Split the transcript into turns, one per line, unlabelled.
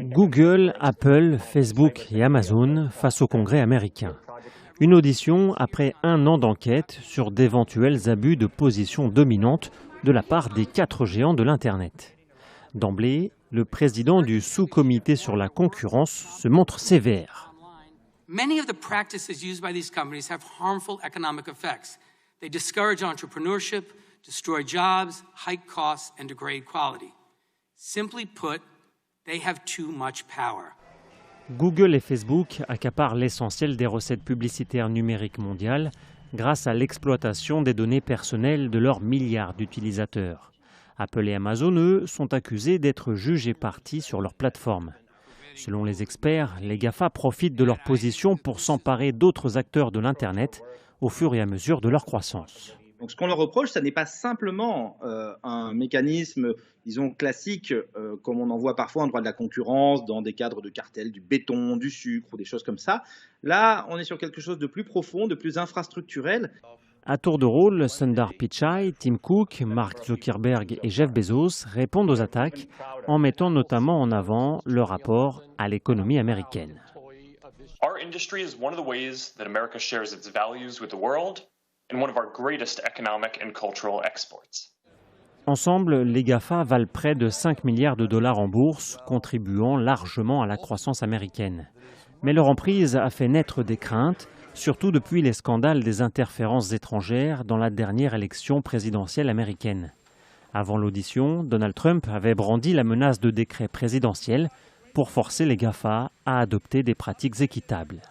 Google, Apple, Facebook et Amazon face au Congrès américain. Une audition après un an d'enquête sur d'éventuels abus de position dominante de la part des 4 géants de l'Internet. D'emblée, le président du sous-comité sur la concurrence se montre sévère.
Many of the practices used by these companies have harmful economic effects. They discourage entrepreneurship, destroy jobs, hike costs, and degrade quality. Simply put, they have too much power.
Google et Facebook accaparent l'essentiel des recettes publicitaires numériques mondiales grâce à l'exploitation des données personnelles de leurs milliards d'utilisateurs. Apple et Amazon, eux, sont accusés d'être jugés partis sur leur plateforme. Selon les experts, les GAFA profitent de leur position pour s'emparer d'autres acteurs de l'Internet au fur et à mesure de leur croissance.
Donc ce qu'on leur reproche, ça n'est pas simplement un mécanisme, disons, classique, comme on en voit parfois en droit de la concurrence, dans des cadres de cartels, du béton, du sucre ou des choses comme ça. Là, on est sur quelque chose de plus profond, de plus infrastructurel.
À tour de rôle, Sundar Pichai, Tim Cook, Mark Zuckerberg et Jeff Bezos répondent aux attaques en mettant notamment en avant leur rapport à l'économie américaine.
Our industry is one of the ways that America shares its values with the world and one of our greatest economic and cultural exports.
Ensemble, les GAFA valent près de 5 milliards de dollars en bourse, contribuant largement à la croissance américaine. Mais leur emprise a fait naître des craintes, surtout depuis les scandales des interférences étrangères dans la dernière élection présidentielle américaine. Avant l'audition, Donald Trump avait brandi la menace de décret présidentiel pour forcer les GAFA à adopter des pratiques équitables.